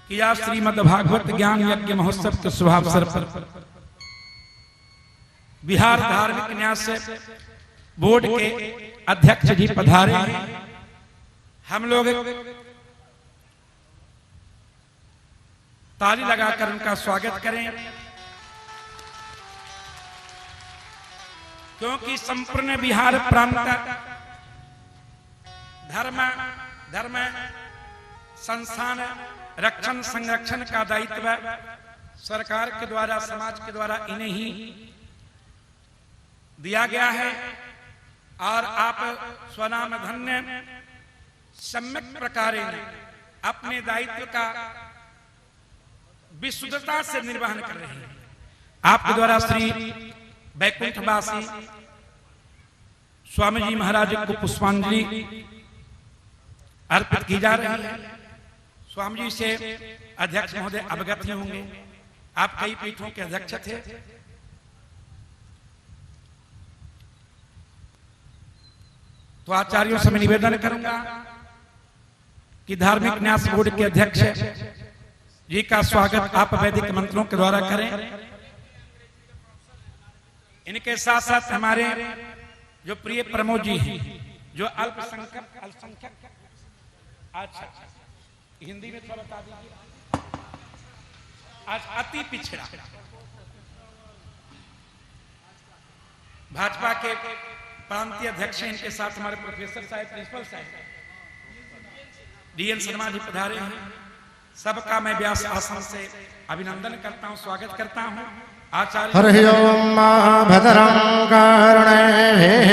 कि आज श्रीमद् भागवत ज्ञान यज्ञ महोत्सव के शुभावसर पर बिहार धार्मिक न्यास बोर्ड के अध्यक्ष जी पधारे हैं। हम लोग ताली लगाकर उनका स्वागत करें, क्योंकि संपूर्ण बिहार प्रांत धर्म संस्थान रक्षण संरक्षण का दायित्व सरकार के द्वारा, समाज के द्वारा इन्हें ही दिया गया है। और आप स्वनाम धन्य सम्यक प्रकार अपने दायित्व का विशुद्धता से निर्वहन कर रहे हैं। आपके द्वारा श्री वैकुंठवासी स्वामी जी महाराज को पुष्पांजलि अर्पित की जा रही है। स्वामी जी से अध्यक्ष महोदय अवगत ही होंगे, आप कई पीठों के अध्यक्ष थे। तो आचार्यों से मैं निवेदन करूंगा कि धार्मिक न्यास बोर्ड के अध्यक्ष जी का स्वागत आप वैदिक मंत्रों के द्वारा करें। इनके साथ साथ हमारे जो प्रिय प्रमोद जी हैं, जो अल्पसंख्यक अच्छा हिंदी में थोड़ा बता दीजिए, आज अति पिछड़ा भाजपा के प्रांतीय अध्यक्ष हैं। इनके साथ हमारे प्रोफेसर साहब, प्रिंसिपल साहब डीएन शर्मा जी पधारे हैं। सबका मैं व्यास आसन से अभिनंदन करता हूं, स्वागत करता हूं। आचार्य हरि ओम भद्रं कर्णेभिः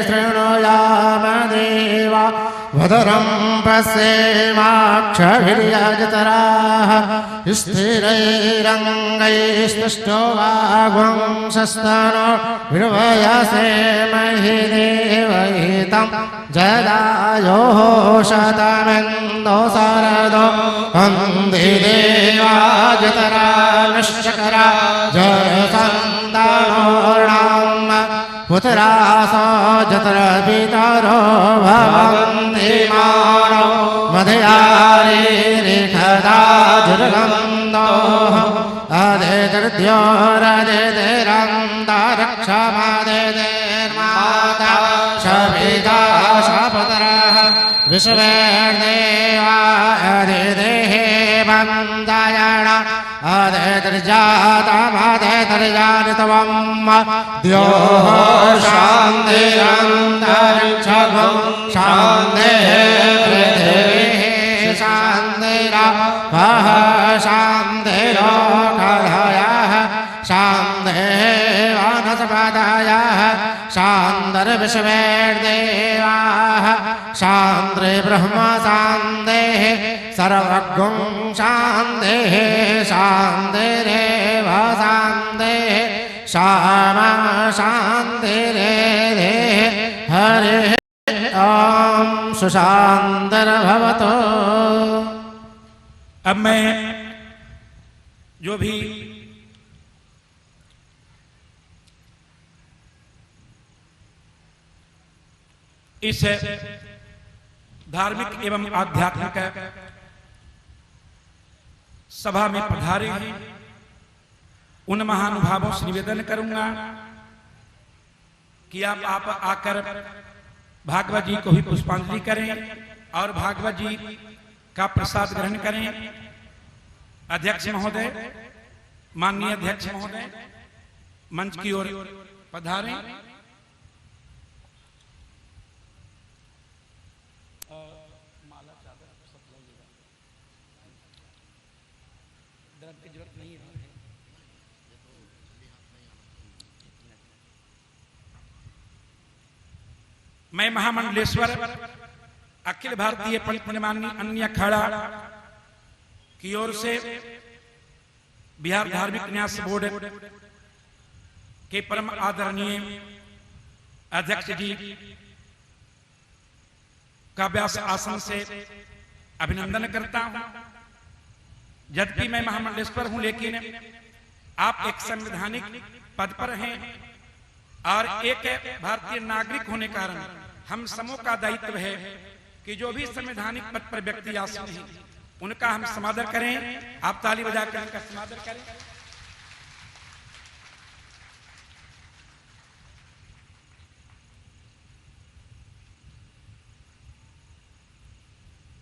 शृणुयाम देवा भद्रं पश्येमाक्षभिर्यजत्राः स्थिरैरङ्गैस्तुष्टुवागुंसस्तनो विर्वयसेमहि देवहितं जदायोः शतमिन्दो शरदो वन्दे देवाजतरा निश्चकरा जयसन्तानोर्णाम पुत्रासो जत्र पितरो भवन्ति मानो मधयारे रेखदा दुर्गन्धोः अदेतृद्योरदेतिरन्तारक्षमादेतिर्माता शपिता शपतरः विश्वेर्देवा अदितेः वन्दयण अदेतर्जातमदेतर्जानितवं द्योः शान्तिरन्तरिक्षगं शान्तिः पृथिवीः शान्तिरपः शान्तिरोषधयः शान्तिः वनस्पतयः शान्तिर्विश्वेर्देवाः शान्ति ब्रह्म शान्तिः सर्वगुं शान्तिः शान्तिरेव शान्तिः श्यामा शान्तिरेधे हरिः ॐ सुशान्तिर्भवतु। अब मैं जो भी इस धार्मिक एवं आध्यात्मिक सभा में पधारे हैं, उन महानुभावों से निवेदन करूंगा कि आप आकर भागवत जी को भी पुष्पांजलि करें और भागवत जी का प्रसाद ग्रहण करें। अध्यक्ष महोदय, माननीय अध्यक्ष महोदय मंच की ओर पधारें। मैं महामंडलेश्वर अखिल भारतीय पंचमानी अन्य अखाड़ा की ओर से बिहार धार्मिक न्यास बोर्ड के परम आदरणीय अध्यक्ष जी का व्यास आसन से अभिनंदन करता हूं। यद्यपि मैं महामंडलेश्वर हूं, लेकिन आप एक संवैधानिक पद पर हैं और एक भारतीय नागरिक होने के कारण हम समूह का दायित्व है कि जो भी संवैधानिक पद पर व्यक्ति आसीन है उनका हम समादर करें। आप ताली बजाकर उनका समादर करें।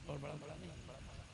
और बड़ा बड़ा नहीं, बड़ा बड़ा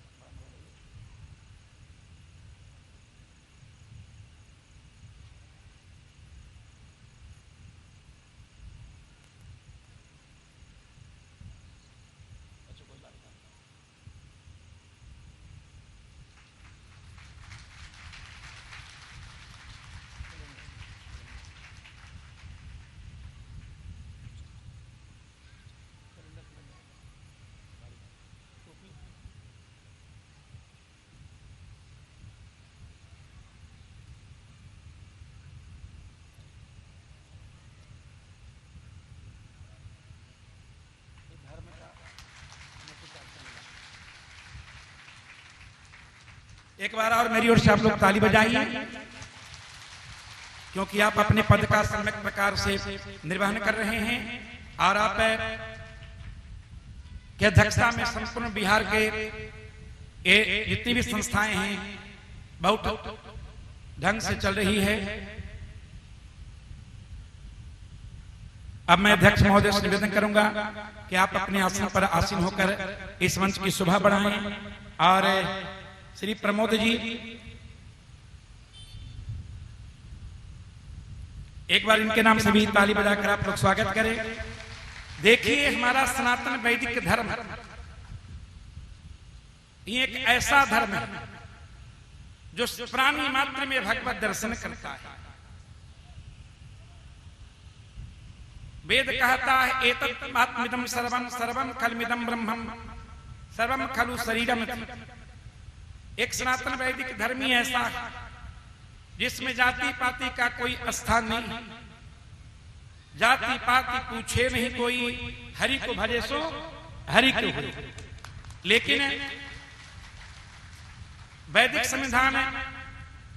एक बार और मेरी ओर से आप लोग ताली बजाइए, क्योंकि आप अपने पद का सम्यक प्रकार से निर्वहन कर रहे हैं और आप के अध्यक्षता में संपूर्ण बिहार के जितनी भी संस्थाएं हैं बहुत ढंग से चल रही है। अब मैं अध्यक्ष महोदय से निवेदन करूंगा कि आप अपने आसन पर आसीन होकर इस मंच की शोभा बढ़ाएं और श्री प्रमोद जी एक बार इनके नाम से भी ताली बजाकर आप लोग स्वागत करें। देखिए, हमारा सनातन वैदिक धर्म ये एक ऐसा धर्म है जो प्राणी मात्र में भगवत दर्शन करता है। वेद कहता है एतत् आत्मिदं सर्वं सर्वं खलमिदं ब्रह्मं सर्वं खलु शरीरम। एक सनातन वैदिक धर्म ही ऐसा है जिसमें जाति पाति का कोई स्थान नहीं, जाति पाति पूछे नहीं कोई, हरि को भजे सो हरि को भजे। लेकिन वैदिक संविधान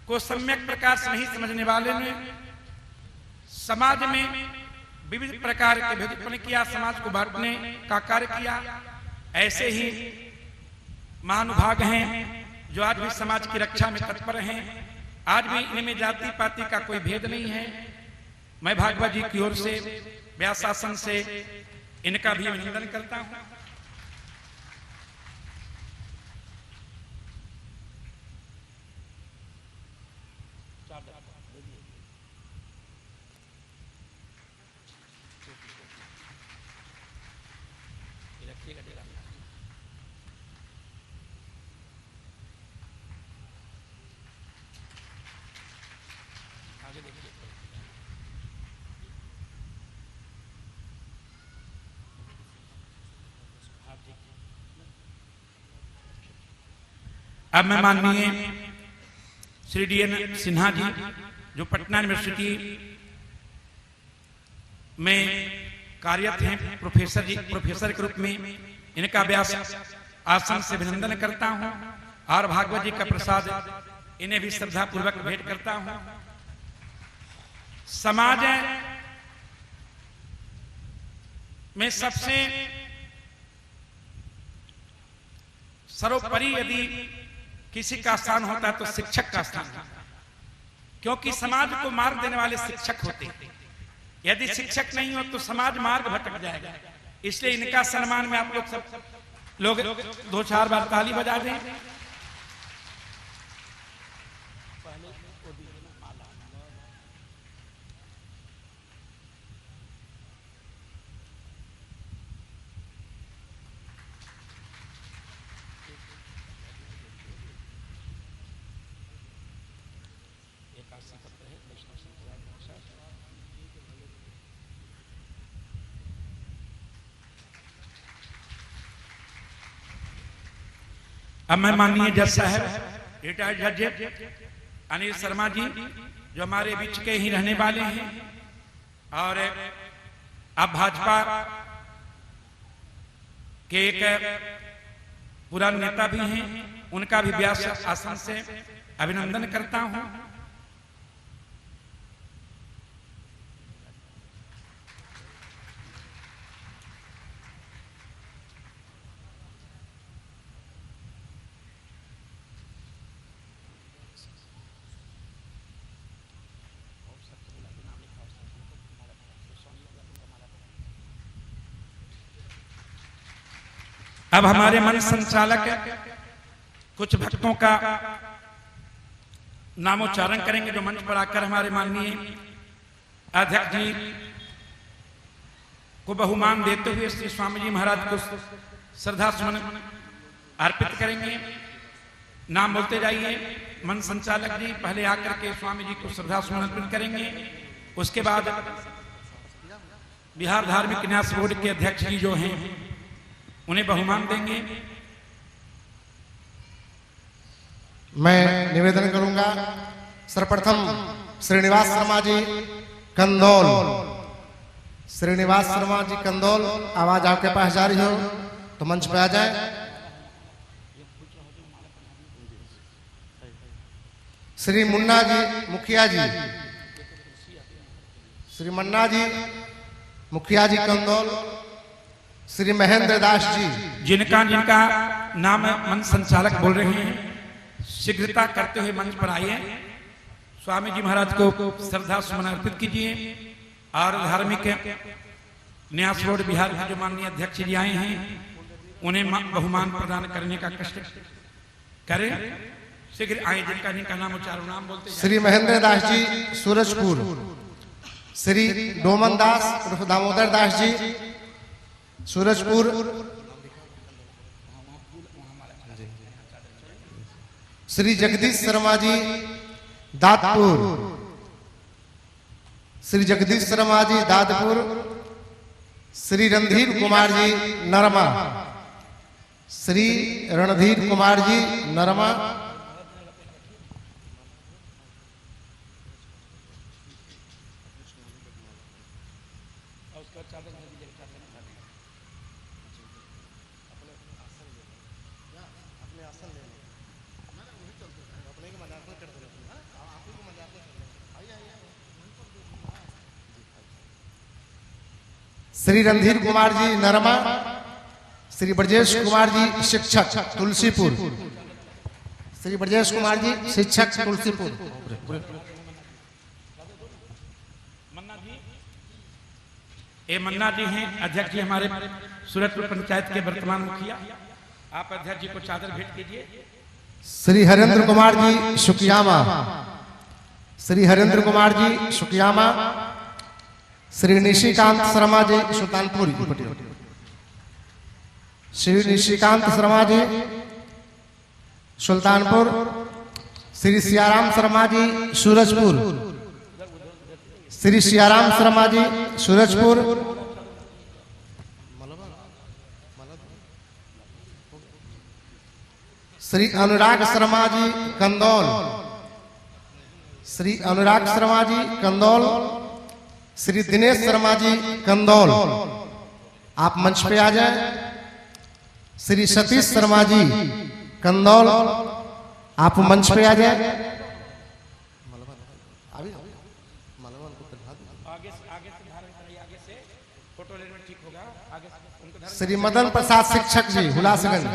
को सम्यक प्रकार से नहीं समझने वाले ने समाज में विविध प्रकार के भेद उत्पन्न किया, समाज को बांटने का कार्य किया। ऐसे ही महानुभाग हैं जो आज भी समाज की रक्षा में तत्पर हैं। आज भी इनमें जाति पाति का कोई भेद नहीं है। मैं भागवत जी की ओर से व्यास शासन से इनका भी अभिनंदन करता हूं। अब मैं माननीय श्री डी.एन. सिन्हा जी जो पटना यूनिवर्सिटी में कार्यरत हैं, प्रोफेसर के रूप में इनका व्यास आसन से अभिनंदन करता हूं और भागवत जी का प्रसाद इन्हें भी श्रद्धा पूर्वक भेंट करता हूं। समाज में सबसे सर्वोपरि यदि किसी का स्थान होता है तो शिक्षक का स्थान होता है, क्योंकि समाज को मार्ग देने वाले शिक्षक होते हैं। यदि शिक्षक नहीं हो तो समाज मार्ग भटक जाएगा। इसलिए इनका सम्मान में आप लोग सब लोग 2-4 बार ताली बजा दें। अब मैं माननीय जज साहब रिटायर्ड जज अनिल शर्मा जी जो हमारे बीच के ही रहने वाले हैं और अब भाजपा के एक पुराने नेता भी हैं, उनका भी व्यास आसन से अभिनंदन करता हूं। अब हमारे मंच संचालक कुछ भक्तों का नामोच्चारण करेंगे जो मंच पर आकर हमारे माननीय अध्यक्ष जी को बहुमान देते हुए श्री स्वामी जी महाराज को श्रद्धा सुमन अर्पित करेंगे। नाम बोलते जाइए। मंच संचालक जी पहले आकर के स्वामी जी को श्रद्धा सुमन अर्पित करेंगे। उसके बाद बिहार धार्मिक न्यास बोर्ड के अध्यक्ष जी जो हैं उन्हें बहुमान देंगे। मैं निवेदन करूंगा सर्वप्रथम श्रीनिवास शर्मा जी कंदौल, श्रीनिवास शर्मा जी कंदौल, आवाज आपके पास जा रही हो तो मंच पे आ जाए। श्री मुन्ना जी मुखिया जी, श्री मन्ना जी मुखिया जी कंदौल, श्री महेंद्र दास जी, जिनका जिनका नाम मंच संचालक बोल रहे हैं शीघ्रता करते हुए मंच पर आइए। स्वामी जी महाराज को श्रद्धा सुमन अर्पित कीजिए और धार्मिक न्यास बोर्ड बिहार के जो माननीय अध्यक्ष जी आए हैं उन्हें बहुमान प्रदान करने का कष्ट करें। शीघ्र आए जिनका जिनका नाम उच्चारण नाम बोलते। श्री महेंद्र दास जी सूरजपुर, श्री डोमन दास उर्फ दामोदर दास जी सूरजपुर, श्री जगदीश शर्मा जी दादपुर, श्री जगदीश शर्मा जी दादपुर, श्री रणधीर कुमार जी नरमा, श्री रणधीर कुमार जी नरमा, श्री रणधीर कुमार जी नरमा, श्री ब्रजेश कुमार जी शिक्षक तुलसीपुर, श्री ब्रजेश कुमार जी शिक्षक तुलसीपुर, ये मन्ना जी हैं अध्यक्ष जी हमारे सूरजपुर पंचायत के वर्तमान मुखिया। आप अध्यक्ष जी को चादर भेंट कीजिए। श्री हरेंद्र कुमार जी शुकियामा, श्री हरेंद्र कुमार जी शुकियामा, श्री निशिकांत शर्मा जी सुल्तानपुर, श्री निशिकांत शर्मा जी सुल्तानपुर, श्री सियाराम शर्मा जी सूरजपुर, श्री सियाराम शर्मा जी सूरजपुर, श्री अनुराग शर्मा जी कंदौल, श्री अनुराग शर्मा जी कंदौल, श्री दिनेश शर्मा जी कंदौल, आप मंच पे आ जाए। श्री सतीश शर्मा जी कंदौल, आप मंच पे आ जाए। श्री मदन प्रसाद शिक्षक जी हुलासगंज,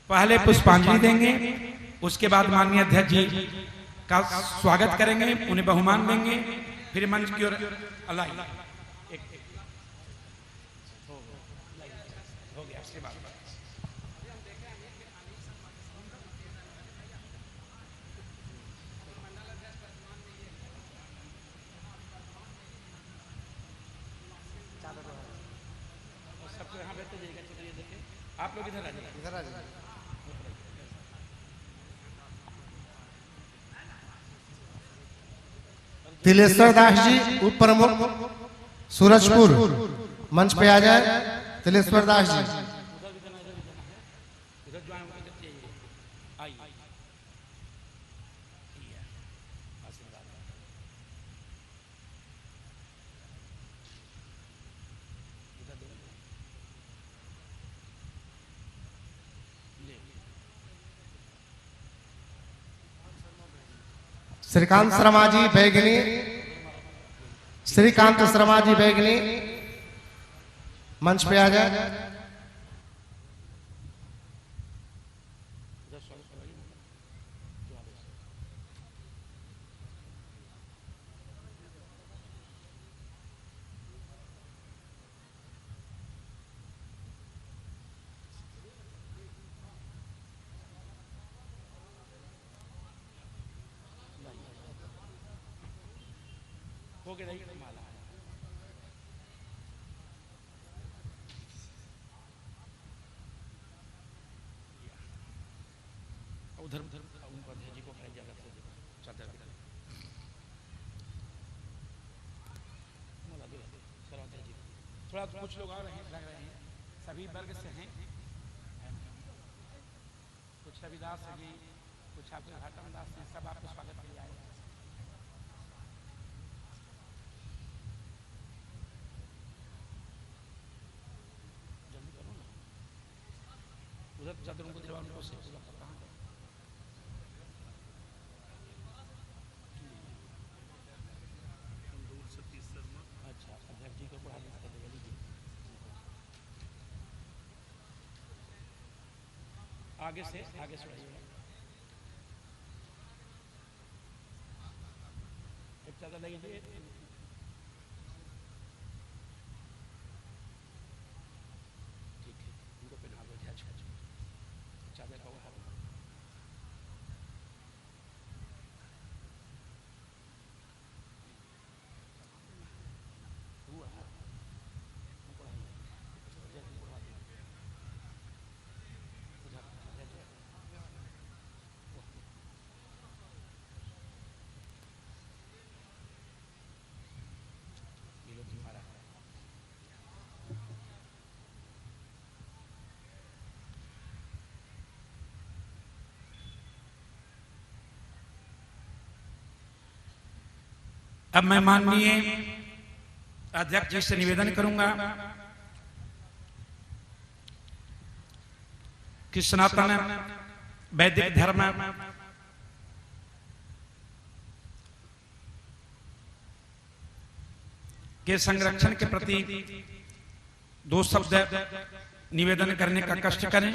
पहले पुष्पांजलि देंगे, उसके बाद माननीय अध्यक्ष जी का स्वागत करेंगे, उन्हें बहुमान देंगे, फिर मंच की ओर अल्लाह हो गया। उसके बाद सबको यहाँ बैठते जाइएगा। चलिए देखिए आप लोग इधर आ जाइए, इधर आ जाइए। तिलेश्वर दास जी उप प्रमुख सूरजपुर, मंच पे आ जाए। तिलेश्वर दास जी, श्रीकांत शर्मा जी बैगनी, श्रीकांत शर्मा जी बैगनी, मंच पे आ जाए। हो गया नहीं माला उधर उधर उनको जी को खड़ी जगह से चादर जी थोड़ा कुछ लोग और हैं लग रहे हैं सभी वर्ग से हैं कुछ रविदास जी कुछ आपके घाटम दास हैं सब आपको स्वागत किया है उधर चादर उनको दिलवा उनको से कहाँ अच्छा अध्यक्ष जी को बढ़ा लीजिए आगे से एक चादर लगेगी ठीक है उनको पहना दो ध्यान चादर का उठा अब मैं माननीय अध्यक्ष जी से निवेदन करूंगा कि सनातन वैदिक धर्म के संरक्षण के प्रति दो शब्द निवेदन करने का कष्ट करें।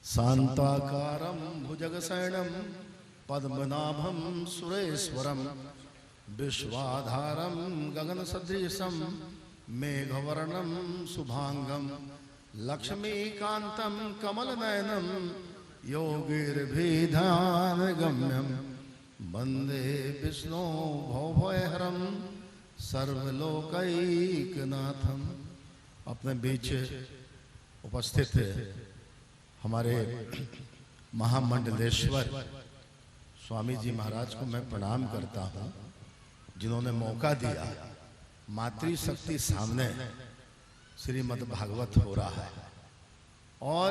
शांताकारं भुजगशयनं पद्मनाभं सुरेश्वरं विश्वाधारं गगनसदृशं मेघवर्णं शुभांगं लक्ष्मीकान्तं कमलनयनं योगिर्भिधानगम्यं वन्दे विष्णु भवभयहरं सर्वलोकैकनाथं। अपने बीच उपस्थित हमारे महामंडलेश्वर स्वामी जी महाराज को मैं प्रणाम करता हूं, जिन्होंने मौका दिया। मातृशक्ति सामने श्रीमद् भागवत हो रहा है और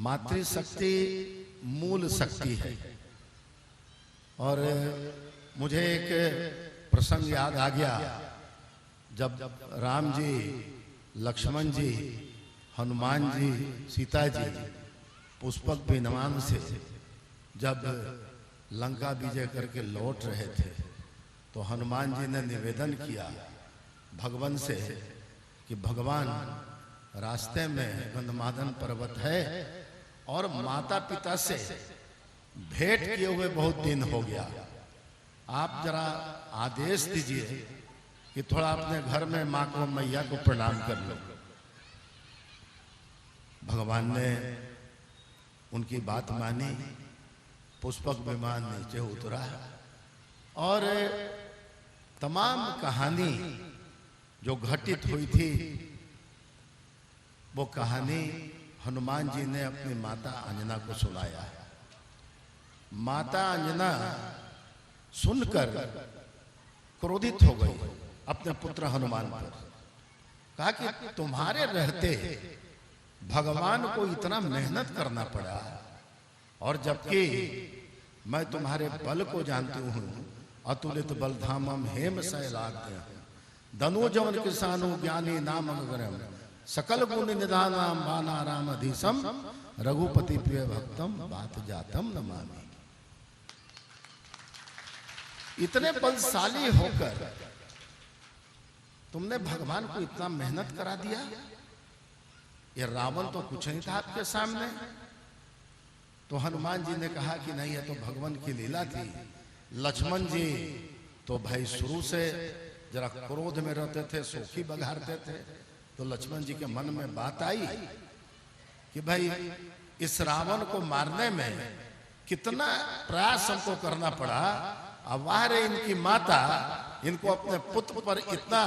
मातृशक्ति मूल शक्ति है। और मुझे एक प्रसंग याद आ गया, जब राम जी, लक्ष्मण जी, हनुमान जी, सीता जी पुष्पक विमान से जब लंका विजय करके लौट रहे थे तो हनुमान जी ने निवेदन किया भगवान से कि भगवान, रास्ते में गंधमादन पर्वत है और माता पिता से भेंट किए हुए बहुत दिन हो गया, आप जरा आदेश दीजिए कि थोड़ा अपने घर में माँ को, मैया को प्रणाम कर लो। भगवान ने उनकी बात मानी, पुष्पक विमान नीचे उतरा और तमाम कहानी जो घटित हुई थी वो कहानी हनुमान जी ने अपनी माता अंजना को सुनाया। माता अंजना सुनकर क्रोधित हो गई अपने पुत्र हनुमान पर, कहा कि तुम्हारे रहते भगवान को इतना मेहनत करना पड़ा और जबकि मैं तुम्हारे बल को जानती हूं, अतुलित बलधामम हेम शैलाग्य धनुजवन किसानु ज्ञानी नाम अग्रम सकल गुण निधानाम बानाराम अधीशम रघुपति प्रिय भक्तम बात जातम नमामि। इतने बलशाली होकर तुमने भगवान को इतना मेहनत करा दिया। ये रावण तो कुछ नहीं था आपके सामने। तो हनुमान जी ने कहा कि नहीं, ये तो भगवान की लीला थी। लक्ष्मण जी तो भाई शुरू से जरा क्रोध में रहते थे, सूखी बघारते थे। तो लक्ष्मण जी के मन में बात आई कि भाई इस रावण को मारने में कितना प्रयास हमको करना पड़ा। अब वाह रे इनकी माता, इनको अपने पुत्र पर इतना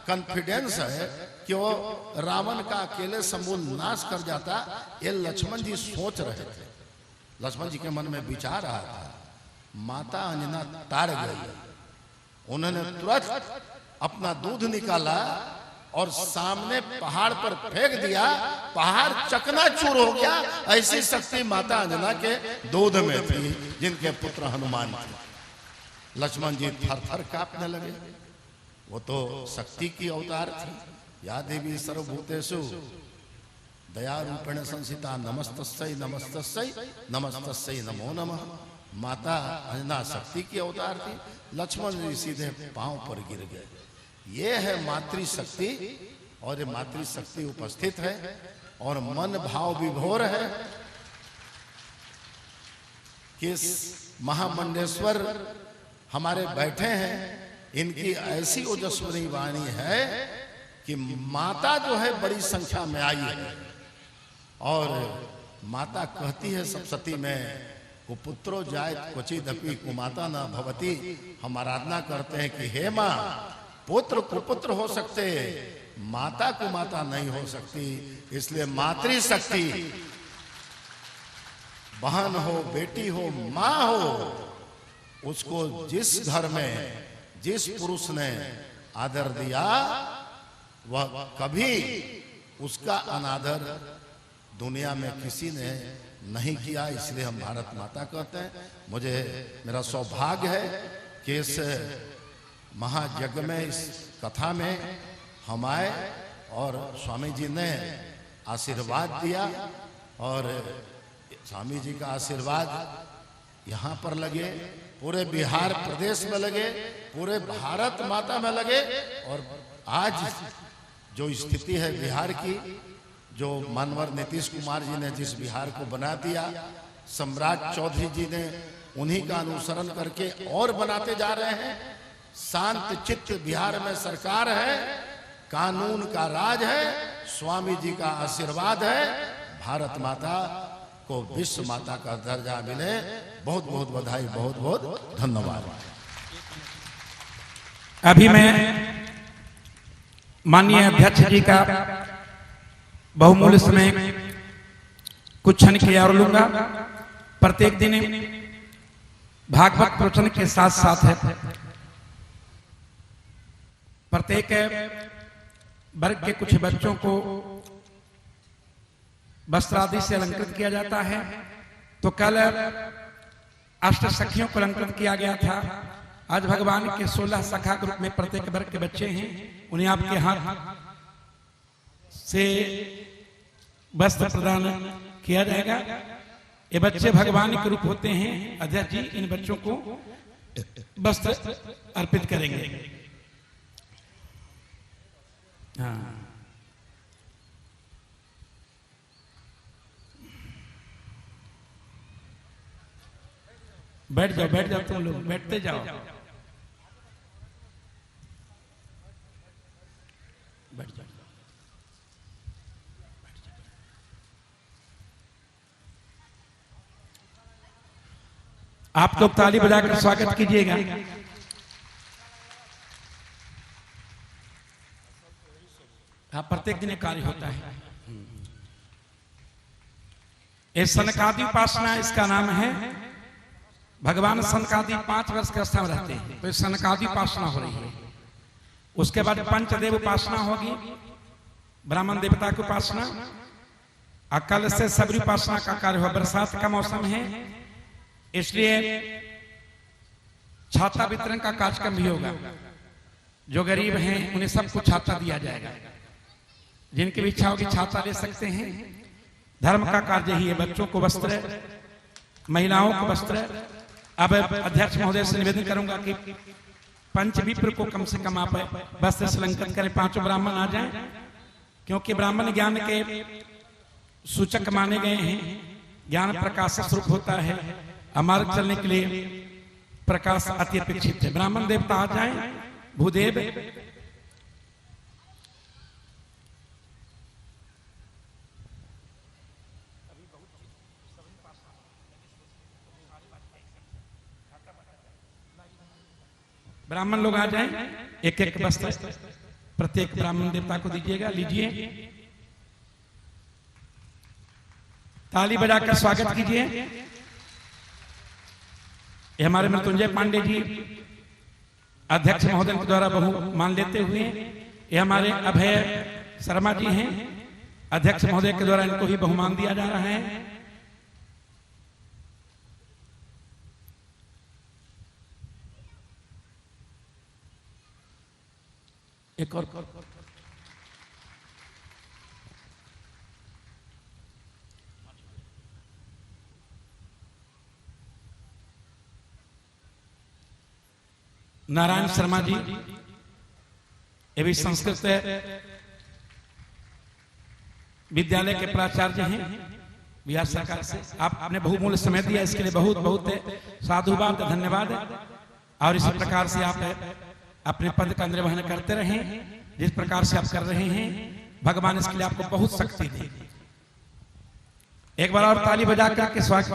कॉन्फिडेंस है कि वो रावण का अकेले समूल नाश कर जाता। ये लक्ष्मण जी सोच रहे थे। लक्ष्मण जी के मन में विचार आ रहा था। माता अंजना तार गई। उन्होंने तुरंत अपना दूध निकाला और सामने पहाड़ पर फेंक दिया। पहाड़ चकनाचूर हो गया। ऐसी शक्ति माता अंजना के दूध में थी, जिनके पुत्र हनुमान थे। लक्ष्मण जी थर थर कांपने लगे। वो तो शक्ति की अवतार थी। या देवी सर्वभूतेषु दया रूपेण संस्थिता नमस्तस्यै नमस्तस्यै नमस्तस्यै नमो नमः। माता अंजना शक्ति की अवतार थी। लक्ष्मण जी सीधे पांव पर गिर गए। ये है मातृशक्ति, और ये मातृशक्ति उपस्थित है और मन भाव विभोर है कि इस महामंडेश्वर हमारे बैठे हैं। इनकी ऐसी ओजस्वी वाणी है कि माता जो है बड़ी संख्या में आई है। और माता कहती है सप्तशती में, कुपुत्रो जायत क्वचिदपि कुमाता न भवति। हम आराधना करते हैं कि हे माँ, पुत्र कुपुत्र हो सकते, माता कुमाता नहीं हो सकती। इसलिए मातृशक्ति, बहन हो, बेटी हो, माँ हो, उसको जिस घर में जिस पुरुष ने आदर दिया, वह कभी उसका अनादर दुनिया में किसी ने नहीं किया। इसलिए हम भारत माता कहते हैं। मुझे मेरा सौभाग्य है कि इस महायज्ञ में, इस कथा में हम आए और स्वामी जी ने आशीर्वाद दिया। और स्वामी जी का आशीर्वाद यहाँ पर लगे, पूरे बिहार प्रदेश में लगे, पूरे भारत माता में लगे। और आज जो स्थिति है बिहार की, जो मानवर नीतीश कुमार जी ने जिस बिहार को बना दिया, सम्राट चौधरी जी ने उन्हीं का अनुसरण करके और बनाते जा रहे हैं। शांत चित्त बिहार में सरकार है, कानून का राज है, स्वामी जी का आशीर्वाद है। भारत माता को विश्व माता का दर्जा मिले। बहुत बहुत बधाई, बहुत बहुत धन्यवाद। अभी मैं माननीय अध्यक्ष जी का बहुमूल्य समय कुछ क्षण की और लूंगा। प्रत्येक दिन भागवत प्रवचन के साथ साथ है प्रत्येक वर्ग के कुछ बच्चों को वस्त्र आदि से अलंकृत किया जाता है। तो कल अष्ट सखियों को अलंकृत किया गया था। आज भगवान के 16 सखा ग्रुप में प्रत्येक वर्ग के बच्चे हैं, उन्हें आपके हाथ से वस्त्र प्रदान किया जाएगा। ये बच्चे भगवान के रूप होते हैं। अध्यक्ष जी इन बच्चों को वस्त्र अर्पित करेंगे। हाँ, बैठ जाओ तुम लोग, बैठते जाओ, बैठ जाओ। आप लोग ताली बजाकर स्वागत कीजिएगा। प्रत्येक दिन कार्य होता है। ये सनकादि उपासना इसका नाम है। भगवान सनकादि 5 वर्ष के अवस्था में रहते हैं, तो सनकादि उपासना हो रही है। उसके बाद पंचदेव उपासना होगी, ब्राह्मण देवता की उपासना। कल से सबरी उपासना का कार्य हुआ। बरसात का मौसम है, इसलिए छाता वितरण का कार्यक्रम भी होगा। जो गरीब हैं उन्हें सबको छाता दिया जाएगा। जिनकी भी इच्छा होगी छाता ले सकते हैं। धर्म का कार्य ही है। बच्चों को वस्त्र, महिलाओं को वस्त्र, अब अध्यक्ष महोदय से निवेदन करूंगा कि पंच विप्र को कम से कम आप वस्त्र अलंकृत करें, पांचों ब्राह्मण आ जाएं, क्योंकि ब्राह्मण ज्ञान के सूचक माने गए हैं। ज्ञान प्रकाश स्वरूप होता है, अमार्ग चलने के लिए प्रकाश अति अपेक्षित है। ब्राह्मण देवता आ जाएं। भूदेव ब्राह्मण लोग आ जाएं, एक एक वस्त्र प्रत्येक ब्राह्मण देवता को दीजिएगा। लीजिए, ताली बजाकर स्वागत कीजिए। ये हमारे मृत्युंजय पांडे जी अध्यक्ष महोदय के द्वारा बहुमान लेते हुए, ये हमारे अभय शर्मा जी हैं, अध्यक्ष महोदय के द्वारा इनको भी बहुमान दिया जा रहा है। एक और नारायण शर्मा जी, ये भी संस्कृत विद्यालय के प्राचार्य हैं बिहार सरकार से। आपने बहुमूल्य समय दिया, इसके लिए बहुत बहुत साधुवाद, धन्यवाद। और इसी प्रकार से आप अपने पद का निर्वहन करते रहें जिस प्रकार से आप कर रहे हैं। भगवान इसके लिए आपको बहुत शक्ति दे। एक बार और ताली बजा करके स्वागत।